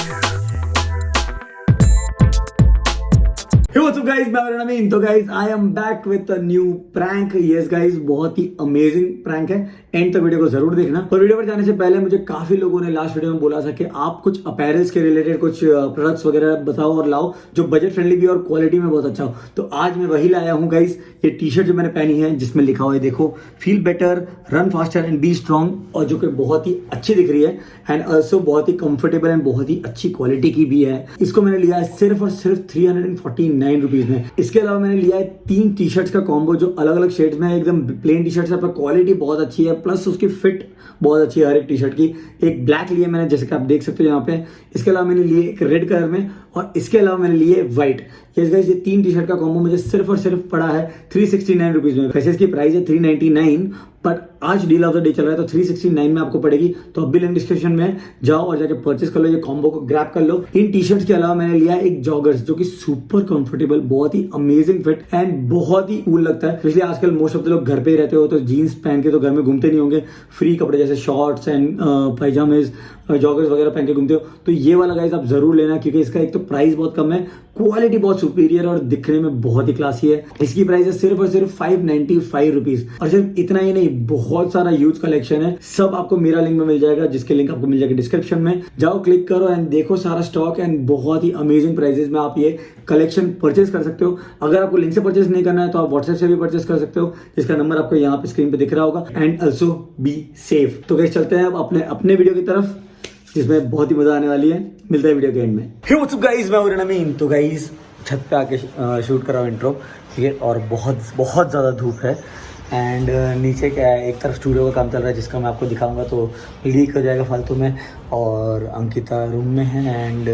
Hey, what's up guys, मैं हूं नवीन। तो guys I am back with a new prank. Yes guys, बहुत ही amazing prank है। And तक वीडियो को जरूर देखना। और वीडियो पर जाने से पहले मुझे काफी लोगों ने लास्ट वीडियो में बोला था कि आप कुछ अपैरल्स के रिलेटेड कुछ प्रोडक्ट्स वगैरह बताओ और लाओ जो बजट फ्रेंडली भी और क्वालिटी में बहुत अच्छा हो। तो आज मैं वही लाया हूँ गाइज। ये टी शर्ट जो मैंने पहनी है जिसमें लिखा हुआ है देखो, feel better, run faster and be strong, और जो कि बहुत ही अच्छी दिख रही है एंड ऑल्सो बहुत ही कंफर्टेबल एंड बहुत ही अच्छी क्वालिटी की भी है। इसको मैंने लिया है सिर्फ और सिर्फ 349 रुपीज में। इसके अलावा मैंने लिया है 3 टी शर्ट्स का कॉम्बो जो अलग अलग शेड्स में है। एकदम प्लेन टी शर्ट्स है पर क्वालिटी बहुत अच्छी है, प्लस उसकी फिट बहुत अच्छी है हर एक टी शर्ट की। एक ब्लैक लिया मैंने, जैसे कि आप देख सकते हो यहाँ पे। इसके अलावा मैंने लिए एक रेड कलर में, और इसके अलावा मैंने लिए व्हाइट। ये 3 टी शर्ट का कॉम्बो मुझे सिर्फ और सिर्फ पड़ा है 369 रुपीज में। वैसे इसकी प्राइस है 399, बट आज डील ऑफ द डे चल रहा है तो 369 में आपको पड़ेगी। तो अब भी लिंक डिस्क्रिप्शन में जाओ और जाके परचेस कर लो, ये कॉम्बो को ग्रैब कर लो। इन टी शर्ट्स के अलावा मैंने लिया एक जॉगर्स जो कि सुपर कंफर्टेबल, बहुत ही अमेजिंग फिट एंड बहुत ही कूल लगता है। इसलिए आजकल मोस्ट ऑफ द लोग घर पे ही रहते हो तो जीन्स पहन के तो घर में घूमते नहीं होंगे। फ्री कपड़े जैसे शॉर्ट्स एंड पायजामेज, जॉगर्स वगैरह पहन के घूमते हो तो ये वाला गाइस आप जरूर लेना, क्योंकि इसका एक तो प्राइस बहुत कम है, क्वालिटी बहुत सुपीरियर और दिखने में बहुत ही क्लासी है। इसकी प्राइस है सिर्फ और सिर्फ 595 रुपीज। और सिर्फ इतना ही नहीं, बहुत सारा यूज कलेक्शन है। सब आपको मेरा लिंक में मिल जाएगा, जिसके लिंक आपको मिल जाएगा डिस्क्रिप्शन में। जाओ क्लिक करो एंड देखो सारा स्टॉक एंड बहुत ही अमेजिंग प्राइसेस में आप ये कलेक्शन परचेस कर सकते हो। अगर आपको लिंक से परचेस नहीं करना है तो आप व्हाट्सएप से भी परचेस कर सकते हो, जिसका नंबर आपको यहाँ पे स्क्रीन पे दिख रहा होगा। And also be safe. तो गाइस चलते हैं अब अपने वीडियो की तरफ, जिसमें बहुत ही मजा आने वाली है। मिलता है वीडियो के एंड में। हे व्हाट्स अप गाइस, मैं हूं नवीन। तो गाइस छत पे आके शूट कर रहा हूँ इंट्रो, ठीक है। और बहुत ज़्यादा धूप है एंड नीचे क्या है, एक तरफ स्टूडियो का काम चल रहा है जिसका मैं आपको दिखाऊंगा तो लीक हो जाएगा फालतू में। और अंकिता रूम में है एंड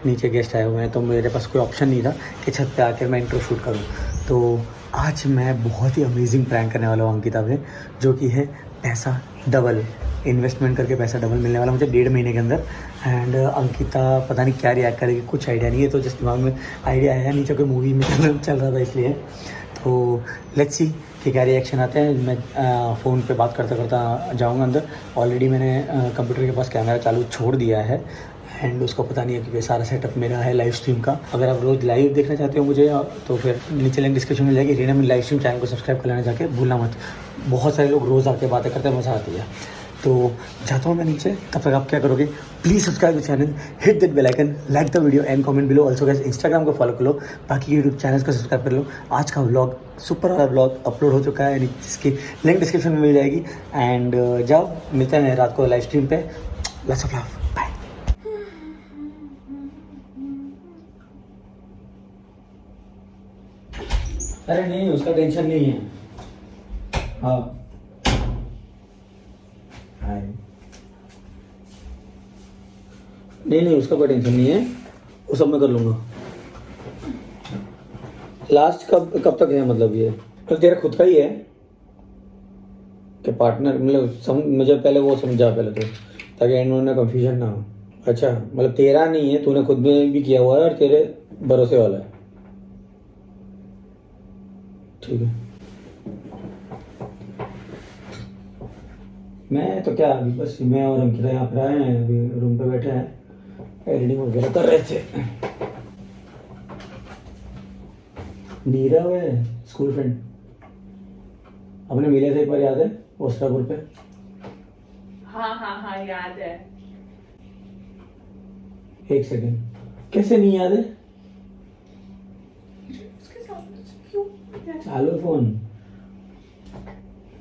नीचे गेस्ट आए हुए हैं, तो मेरे पास कोई ऑप्शन नहीं था कि छत पे आकर मैं इंट्रो शूट करूँ। तो आज मैं बहुत ही अमेजिंग प्रैंक करने वाला हूँ अंकिता पे, जो कि है पैसा डबल। इन्वेस्टमेंट करके पैसा डबल मिलने वाला मुझे 1.5 महीने के अंदर। एंड अंकिता पता नहीं क्या रिएक्ट करेगी, कुछ आइडिया नहीं है। तो जस्ट दिमाग में आइडिया आया, नीचे कोई मूवी में चल रहा था इसलिए। तो लेट्स सी कि क्या रिएक्शन आते हैं। मैं फ़ोन पे बात करता करता जाऊंगा अंदर। ऑलरेडी मैंने कंप्यूटर के पास कैमरा चालू छोड़ दिया है एंड उसको पता नहीं है कि सारा सेटअप मेरा है लाइव स्ट्रीम का। अगर आप रोज़ लाइव देखना चाहते हो मुझे तो फिर नीचे लिंक डिस्क्रिप्शन में मिल जाएगी। रीना लाइव स्ट्रीम चैनल को सब्सक्राइब कर लेना जाके, भूलना मत। बहुत सारे लोग रोज़ आके बातें करते हैं, मज़ा आती है। तो जाता हूँ मैं नीचे, तब तक आप क्या करोगे, please subscribe the channel, hit that bell icon, like the video and comment below. Also guys Instagram को फॉलो कर लो, बाकी यूट्यूब चैनल को सब्सक्राइब कर लो। आज का व्लॉग, सुपर वाला व्लॉग अपलोड हो चुका है, जिसकी लिंक डिस्क्रिप्शन में मिल जाएगी। एंड जाओ, मिलते हैं रात को लाइव स्ट्रीम पे। Lots of love, bye. अरे नहीं, उसका टेंशन नहीं है। हाँ नहीं, उसका कोई टेंशन नहीं है, वो सब मैं कर लूँगा। लास्ट कब तक है मतलब ये तो तेरा खुद का ही है कि पार्टनर, मतलब मुझे पहले वो समझा पहले तो, ताकि एंड में कंफ्यूजन ना हो। अच्छा, मतलब तेरा नहीं है, तूने खुद में भी किया हुआ है और तेरे भरोसे वाला है, ठीक है। मैं तो क्या, अभी बस मैं और अंकिता यहाँ पर आए हैं, अभी रूम पे बैठे हैं, एडिटिंग वगैरह कर रहे थे। नीरव है स्कूल फ्रेंड, अपने मिले थे एक बार, याद है ओस्ट्रापुर पे? हाँ याद है। एक सेकंड, कैसे नहीं याद है? चालू फोन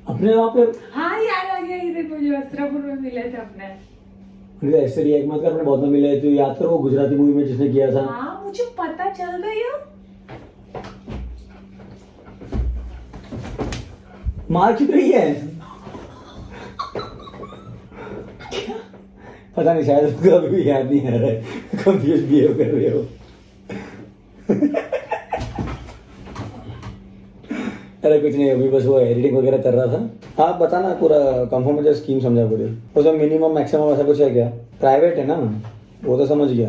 अपने वहाँ पे। हाँ याद आ गया, इधर मुझे वस्त्रापुर में मिले थे अपने। ऐसे रिएक्ट मत कर, अपने बहुत में मिले तो याद करो, वो गुजराती मूवी में जिसने किया था। हाँ मुझे पता चल गई हो। मार क्यों रही है? पता नहीं, शायद उसको अभी भी याद नहीं आ रहा है, कंफ्यूज बिहेव कर रहे हो। अरे कुछ नहीं, अभी बस वो एडिटिंग वगैरह कर रहा था। आप बताना पूरा कंफर्म, मुझे स्कीम समझा पूरी। उसमें मिनिमम मैक्सिमम ऐसा कुछ है क्या? प्राइवेट है ना, वो तो समझ गया।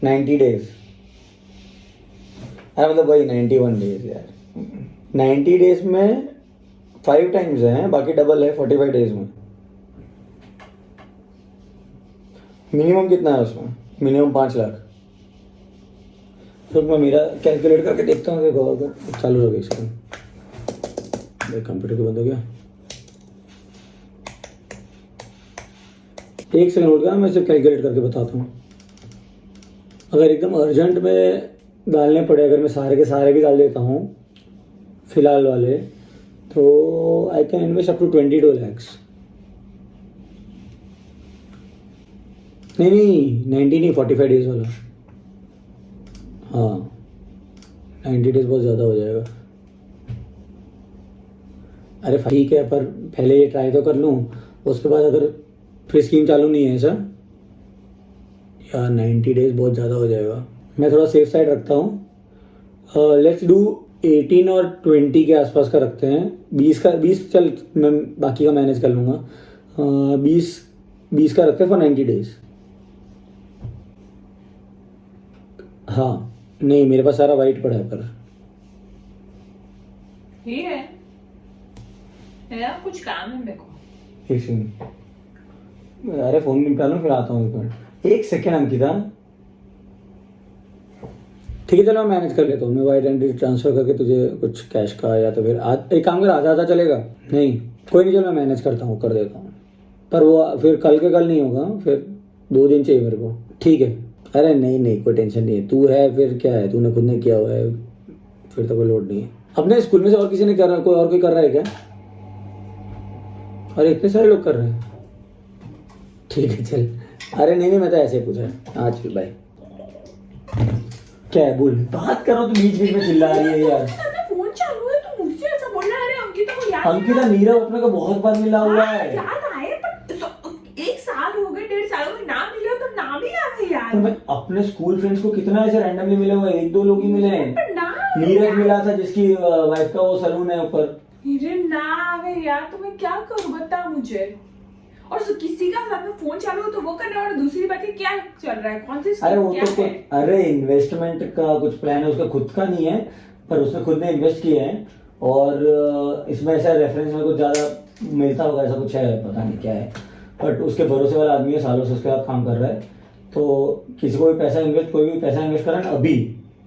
90 डेज, अरे मतलब वही 91 डेज यार। 90 डेज में 5 टाइम्स है, बाकी डबल है 45 डेज में। मिनिमम कितना है उसमें? मिनिमम 5 लाख। तो मैं मेरा कैलकुलेट करके देखता हूँ। देखो अगर चालू हो गई इसका कंप्यूटर के बंद हो गया। एक सेकंड होल्ड करना, मैं सिर्फ कैलकुलेट करके बताता हूँ। अगर एकदम अर्जेंट में डालने पड़े, अगर मैं सारे के सारे भी डाल देता हूँ फिलहाल वाले, तो I can invest up to 22 lakhs। नहीं 90 नहीं, 45 डेज वाला। हाँ 90 डेज बहुत ज़्यादा हो जाएगा। अरे ठीक है, पर पहले ये ट्राई तो कर लूँ, उसके बाद अगर फिर स्कीम चालू नहीं है ऐसा, यार 90 डेज बहुत ज़्यादा हो जाएगा। मैं थोड़ा सेफ साइड रखता हूँ। लेट्स डू 18 और 20 के आसपास का रखते हैं। 20 चल, मैं बाकी का मैनेज कर लूँगा। 20 का रखते हैं फॉर 90 डेज। हाँ नहीं, मेरे पास सारा वाइट पड़ा है पर ये है मेरा कुछ काम है मेरे को। एक सेकंड, अरे फोन निपटा लूँ फिर आता हूँ। एक मिनट, एक सेकंड अंकिता। ठीक है चलो मैं मैनेज कर लेता हूँ। मैं वाइट आइडेंटिटी ट्रांसफर करके तुझे कुछ कैश का, या तो फिर आज एक काम कर, आधा चलेगा? नहीं कोई नहीं, चलो मैं मैनेज करता हूँ, कर देता हूँ। पर वो फिर कल के कल नहीं होगा, फिर 2 दिन चाहिए मेरे को। ठीक है, अरे नहीं कोई टेंशन नहीं है। तू है फिर क्या है, तूने खुद ने किया हुआ है, फिर तो कोई लोड नहीं है। अपने स्कूल में से और किसी ने कर रहा, कोई कर रहा है क्या? अरे इतने सारे लोग कर रहे हैं। ठीक है चल। अरे नहीं मैं तो ऐसे ही पूछा है। आज चल बाय। क्या है बोल, बात करो तो बीच बीच में चिल्ला रही है यार। फोन चालू है तो मुझसे ऐसा बोल रहा है? अरे अंकिता को याद अंकिता नीरव अपने को बहुत बार मिला हुआ है। याद आए, पर 1 साल हो गए, 1.5 साल हो गए, ना मिले हो तो नाम ही याद है यार। तो मैं अपने स्कूल फ्रेंड्स को कितना ऐसे रैंडमली मिले हुए, 1-2 लोग ही मिले हैं। पर ना नीरज मिला था जिसकी वाइफ का वो सलून है ऊपर। मेरे ना आवे यार, तो मैं क्या करूं बता मुझे। और किसी का साथ में फोन चालू हो तो वो करना, और दूसरी बात है क्या चल रहा है, कौन सी अरे वो क्या तो है? अरे इन्वेस्टमेंट का कुछ प्लान है, उसका खुद का नहीं है, पर उसने खुद ने इन्वेस्ट किए हैं। और इसमें ऐसा रेफरेंस में कुछ ज़्यादा मिलता होगा, ऐसा कुछ है, पता नहीं क्या है। बट उसके भरोसे वाला आदमी है, सालों से उसके साथ काम कर रहा है। तो किसी को भी पैसा इन्वेस्ट, कोई भी पैसा इन्वेस्ट करा ना, अभी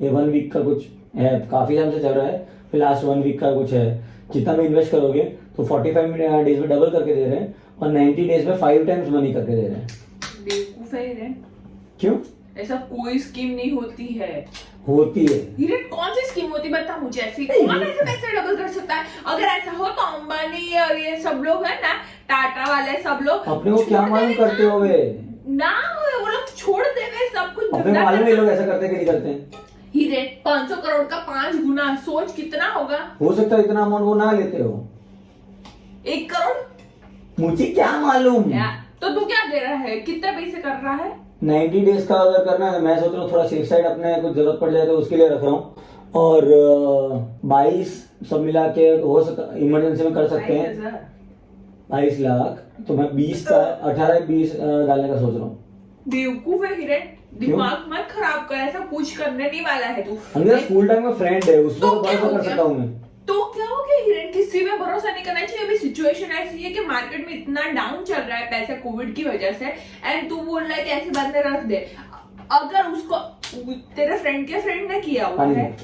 ये 1 वीक का कुछ है, काफ़ी टाइम से चल रहा है, फिर लास्ट 1 वीक का कुछ है। जितना भी इन्वेस्ट करोगे तो 45 डेज में डबल करके दे रहे हैं, और 90 डेज में 5 टाइम्स मनी करके दे रहे हैं। बेवकूफ है हिरेन, क्यों? ऐसा कोई स्कीम नहीं होती है। होती है हिरेन, कौन सी स्कीम होती बता मुझे। ऐसी कौन ऐसे पैसे डबल कर सकता है? अगर ऐसा हो तो अंबानी और ये सब लोग है ना, टाटा वाले सब लोग अपने को क्या मालूम करते हो वे ना, वो लोग छोड़ देवे सब कुछ। अपने मालूम है ये लोग ऐसा करते हैं कि नहीं करते हैं। हिरेन 500 करोड़ का 5 गुना, सोच कितना होगा। हो सकता है इतना अमाउंट वो ना लेते हो। 1 करोड़ मुझे क्या मालूम। तो तू क्या दे रहा है, कितने पैसे कर रहा है? 90 डेज का अगर करना है, मैं सोच रहा हूँ थोड़ा सेफ साइड, अपने कुछ जरूरत पड़ जाए तो उसके लिए रख रहा हूँ। और 22 सब मिला के हो सकता इमरजेंसी में कर सकते हैं। 22 लाख तो मैं 20 का 18-20 डालने का सोच रहा हूँ। बेवकूफ है हिरेन, दिमाग मत खराब कर, ऐसा कुछ करने नहीं वाला है तू। मेरा स्कूल टाइम में फ्रेंड है, उसको तो क्या भरोसा हो कर गया? सकता हूँ मैं। तो क्या हो गया हिरेन, किसी पे भरोसा नहीं करना चाहिए। अभी सिचुएशन ऐसी है कि मार्केट में इतना डाउन चल रहा है पैसा कोविड की वजह से, एंड तू बोल रहा है कि ऐसे बंदे रख दे। अगर उसको तेरे फ्रेंड के फ्रेंड ने किया हुआ है,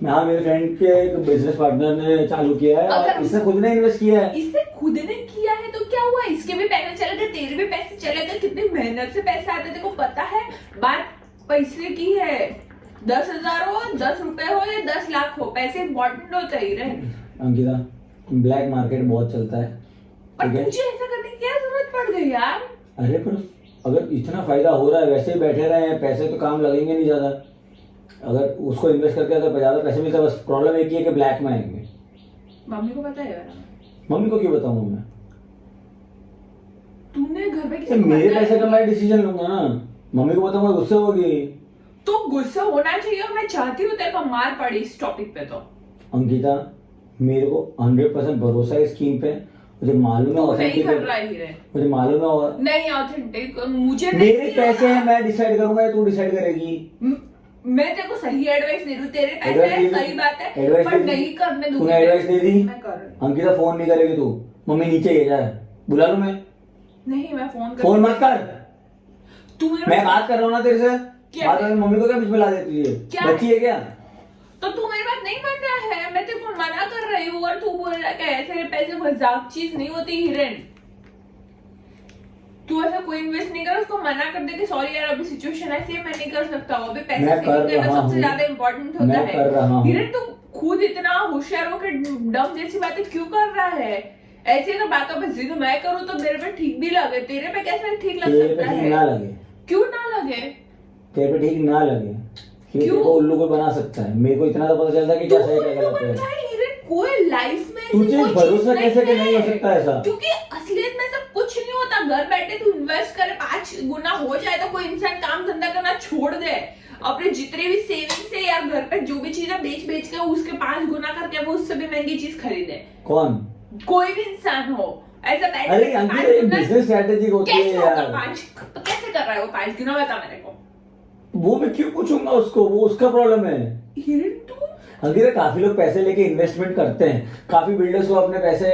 हाँ मेरे फ्रेंड के एक बिजनेस पार्टनर ने चालू किया है, और इसने खुद ने इन्वेस्ट किया है। इसने खुद ने किया है तो क्या हुआ, इसके भी पैसे चले गए, तेरे भी पैसे चले गए। कितनी मेहनत से पैसे आते तेरे को पता है। बात पैसे की है, 10,000 हो, 10 रुपए हो या 10 लाख हो, पैसे इम्पोर्टेंट होते ही रहे। अंकिता ब्लैक मार्केट बहुत चलता है, पर ठीक है? तुझे ऐसा करने की क्या जरूरत पड़ गई यार? अरे पर अगर इतना फायदा हो रहा है, वैसे ही बैठे रहे हैं, पैसे तो काम लगेंगे नहीं ज्यादा। अगर उसको इन्वेस्ट करके अगर ज्यादा पैसे मिलता है, बस प्रॉब्लम एक ही है कि ब्लैक में आएंगे। मम्मी को पता है? मम्मी को क्यों बताऊं मैं? तूने घर में तो मेरे पैसे का मैं डिसीजन लूंगा ना, मम्मी को बताऊंगा गुस्से होगी। तो गुस्सा होना चाहिए, और मैं चाहती हूँ तेरे को मार पड़ी इस टॉपिक पे। तो अंकिता मेरे को 100% भरोसा है स्कीम पे, मुझे मालूम है नहीं ऑथेंटिक कर रहा है, मुझे मालूम है नहीं ऑथेंटिक, मुझे मेरे पैसे हैं, मैं डिसाइड करूंगा या तू डिसाइड करेगी? मैं तेरे को सही एडवाइस दे दूं, तेरे पैसे Advice हैं, दे दी? सही बात है, Advice पर दे दी? नहीं करने दूंगी। तूने एडवाइस दे दी? मैं कर रही हूं। अंकिता फोन नहीं करेगी तू, मम्मी नीचे ही है, जा बुला लूं मैं? नहीं मैं फोन कर, फोन मत कर, तू मेरे मैं बात कर रहा हूँ ना तेरे से, क्या? बात कर, मम्मी को क्या बीच में ला देती है? क्या? बच्ची है क्या? तो तू मेरी बात नहीं मान रहा है, मैं तेरे को मना कर रही हूँ और तू बोल रहा है कि ऐसे पैसे मजाक चीज नहीं होती हिरन। तू ऐसा कोई इन्वेस्ट नहीं कर, उसको मना कर दे कि सॉरी यार अभी सिचुएशन ऐसी है, मैं नहीं कर सकता हूँ, अभी पैसे मैं कर सेविंग करना रहा सबसे हूँ। ज्यादा इम्पोर्टेंट होता मैं कर रहा है। हूँ। हिरन तू खुद इतना होशियार होकर डम जैसी बातें क्यों कर रहा है? ऐसी अगर बातों पे जिद मैं करूँ तो मेरे पे ठीक भी लगे, तेरे पे कैसे ठीक लग तेरे पे सकता ठीक है? ना लगे, क्यों ना लगे? तेरे पे ठीक ना लगे, क्यों? तेरे को उल्लू को बना सकता है। मेरे को इतना तो पता चलता है कि क्या सही क्या गलत है। कोई लाइफ में ऐसी तुझे कोई भरोसा चीज कैसे कि है। नहीं हो सकता ऐसा? क्योंकि असलियत में सब कुछ नहीं होता। घर बैठे तू इन्वेस्ट करे 5 गुना हो जाए तो कोई इंसान काम धंधा करना छोड़ दे, अपने जितने भी सेविंग से या घर पे जो भी चीजें बेच बेच के उसके 5 गुना करके वो उससे भी महंगी चीज खरीदे। कौन? कोई भी इंसान हो ऐसा बैठे अरे अंकित, एक बिजनेस स्ट्रेटेजी होती है कैसे होगा यार। 5? कैसे कर रहा है वो 5 गुना? बता मेरे को। वो मैं क्यों पूछूंगा उसको, वो उसका प्रॉब्लम है। हिरन तू अंकित, काफी लोग पैसे लेके इन्वेस्टमेंट करते हैं, काफी बिल्डर्स को अपने पैसे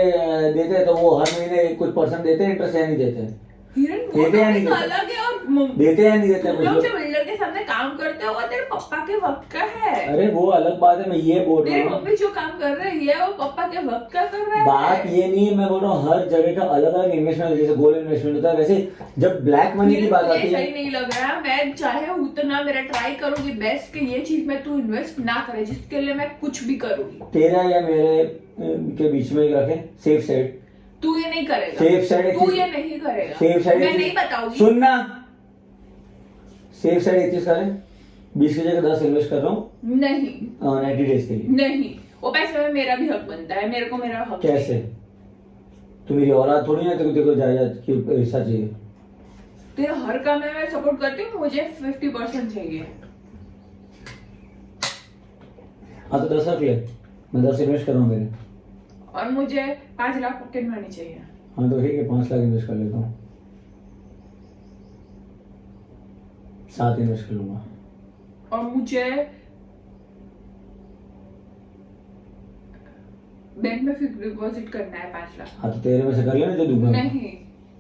देते हैं तो वो हर महीने कुछ परसेंट देते हैं, इंटरेस्ट या नहीं देते हैं? हिरन वो देते हैं नहीं तो देते? अलग है। और देते हैं नहीं देते हैं तुम कुछ लोग लोग? जो बिल्डर के सामने काम करते हो वो तेरे पापा के वक्त का है। अरे वो अलग बात है, मैं ये बोल रहा मेरी हूँ। मम्मी जो काम कर रही है वो पापा के वक्त का कर रहा है। बात ये नहीं है, मैं बोल रहा हूँ हर जगह का अलग अलग इन्वेस्टमेंट, जैसे गोल्ड इन्वेस्टमेंट होता है वैसे जब ब्लैक मनी की बात मुझे आती है। सही नहीं लग रहा। मैं चाहे उतना मेरा ट्राई करूंगी बेस्ट कि ये चीज में तू इन्वेस्ट ना करे, जिसके लिए मैं कुछ भी करूंगी। तेरा या मेरे के बीच में एक रखे सेफ साइड। तू ये नहीं करेगा। सेफ साइड, तू ये नहीं करेगा। सेफ साइड मैं नहीं बताऊंगी। सुनना, सेफ साइड 31 करें, 20 की जगह 10 इन्वेस्ट कर रहा हूँ नहीं 90 डेज के लिए। नहीं, वो पैसे में मेरा भी हक बनता है, मेरे को मेरा हक कैसे? तू मेरी औलाद थोड़ी ना, तेरे को जायदाद की हिस्सा चाहिए। तेरा हर काम में मैं सपोर्ट करती हूँ, मुझे 50% चाहिए। हाँ तो 10 रख ले, मैं 10 इन्वेस्ट कर रहा हूँ मेरे। और मुझे 5 लाख पॉकेट मनी चाहिए। हाँ तो ठीक है, 5 लाख इन्वेस्ट कर लेता हूँ, 7 इन्वेस्ट कर लूंगा। और मुझे बैंक में फिक्स डिपॉजिट करना है 5 लाख। हाँ तो तेरे में से कर लेना जो दूंगा। नहीं,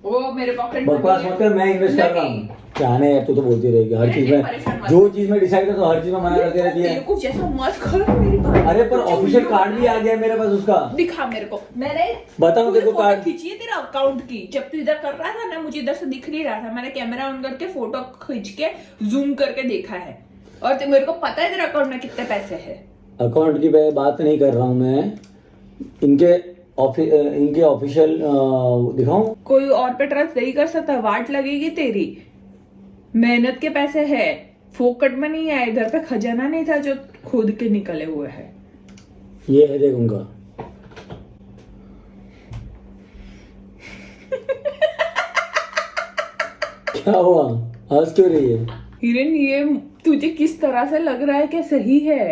वो मेरे पॉकेट बकवास मत कर, मैं इन्वेस्ट कर रहा हूँ। क्या है यार, तू तो बोलती रहेगी हर चीज में, जो चीज में डिसाइड कर तो हर चीज में मना करती रहती है। कुछ ऐसा मत करो मेरी बात। अरे पर ऑफिशियल कार्ड भी आ गया मेरे पास उसका। दिखा मेरे को। मैंने बताओ पूरी देखो फोटो कार्ड। खींची है तेरा अकाउंट की। जब तू इधर कर रहा था ना, मुझे इधर से दिख नहीं रहा था, मैंने कैमरा ऑन करके फोटो खींच के जूम करके देखा है। और मेरे को पता है तेरे अकाउंट में कितने पैसे है। अकाउंट की बात नहीं कर रहा हूँ मैं, इनके ऑफिशियल दिखाऊं? कोई और पे ट्रस्ट नहीं कर सकता, वाट लगेगी तेरी। मेहनत के पैसे है, फोकट में नहीं है। इधर पे खजाना नहीं था जो खुद के निकले हुए है। ये है देख उनका। क्या हुआ, हंस क्यों रही है? हिरन, ये तुझे किस तरह से लग रहा है कि सही है?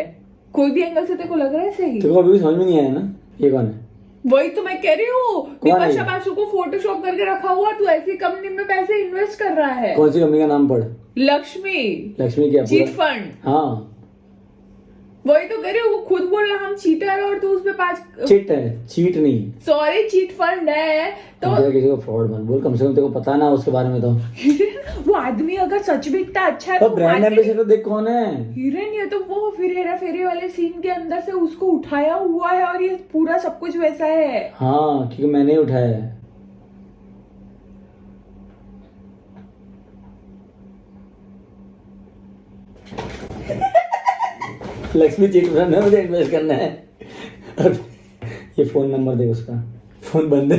कोई भी एंगल से तेरे को लग रहा है सही? तेरे को अभी भी समझ में नहीं आया ना ये कौन है? वही तो मैं कह रही हूँ। कौन है? बिपाशा बासु को फोटोशॉप करके रखा हुआ, तू ऐसी कंपनी में पैसे इन्वेस्ट कर रहा है। कौन सी कंपनी का नाम पढ़? लक्ष्मी लक्ष्मी क्या? Chit fund. हाँ वही तो कह रही हूँ, वो खुद बोल रहा हम चीटर है और तू उसपे 5। चिट है, चीट नहीं। सॉरी, चीट फंड है तो। तेरा किसी को फ्रॉड मत बोल, कम से कम तेरे को पता ना उसके बारे में तो। वो आदमी अगर सच में इतना अच्छा है तो ब्रांड एम्बेसडर देख कौन है। हिरन, ये तो वो फिर हेरा फेरी वाले सीन के अंदर से उसको उठाया हुआ है और ये पूरा सब कुछ वैसा है। हाँ क्योंकि मैंने ही उठाया है। लक्ष्मी चिट फंड में मुझे इन्वेस्ट करना है। अब ये फोन नंबर दे उसका, फोन बंद है,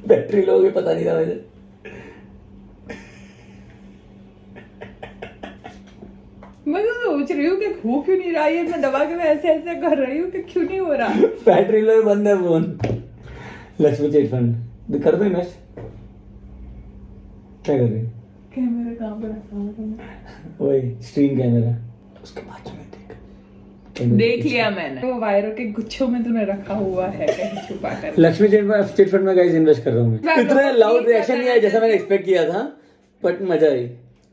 बैटरी लो गई, पता नहीं था मुझे। मैं तो सोच रही हूँ कि हो क्यों नहीं रहा है। मैं दबा के मैं ऐसे ऐसे कर रही हूँ कि क्यों नहीं हो रहा। बैटरी लो बंद है फोन। लक्ष्मी चिट फंड कर दो इन्वेस्ट। क्या कर रही? कैमरा कहाँ पर रखा हुआ है? वही स्क्रीन कैमरा, उसके बाद में देख लिया मैंने। वो वायरों के गुच्छों में तूने रखा हुआ है कहीं छुपा कर। लक्ष्मी चिट फंड में गाइस इन्वेस्ट कर रहा हूँ मैं। इतना लाउड रिएक्शन नहीं आया जैसा मैंने एक्सपेक्ट किया था, बट मजा आई।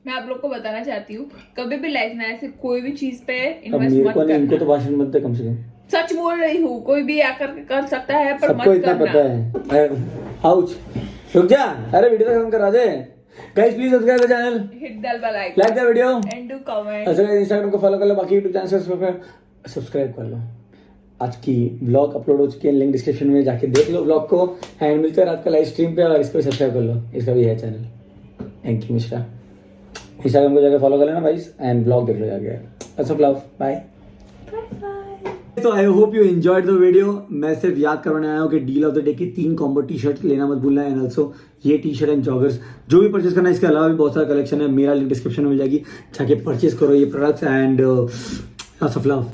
मैं आप लोग को बताना चाहती हूँ, कभी भी लाइफ में ऐसे कोई भी चीज पे अब इन्वेस्ट मेरे मत को नहीं, इनको तो करना। भाषण मत दे कम से कम। सच बोल रही हूँ, कोई भी आकर के कर सकता है पर सबको मत इतना करना। पता है। आउच, रुक जा, अरे वीडियो खत्म करा दे। Guys please subscribe the channel, Hit the bell icon like the video, and do comment. अच्छा इंस्टाग्राम को फॉलो कर लो, बाकी यूट्यूब चैनल सब्सक्राइब कर लो। आज की व्लॉग अपलोड हो चुकी है, लिंक डिस्क्रिप्शन में जाके देख लो व्लॉग को। एंड मिलते हैं रात का लाइव स्ट्रीम पे, और इसको भी सब्सक्राइब कर लो, इसका भी है channel thank you Mishra. Instagram को जाके फॉलो कर लेना भाई, एंड ब्लॉग देख लो जाके। अच्छा लव, बाय। तो I hope you enjoyed the video. मैं सिर्फ याद करवाने आया हूँ कि डील ऑफ द डे की 3 कॉम्बो टी शर्ट लेना मत भूलना, एंड ऑल्सो ये टी शर्ट एंड जॉगर्स जो भी परचेस करना है। इसके अलावा भी बहुत सारा कलेक्शन है, मेरा लिंक डिस्क्रिप्शन में मिल जाएगी, जाके परचेस करो ये products, and lots of love.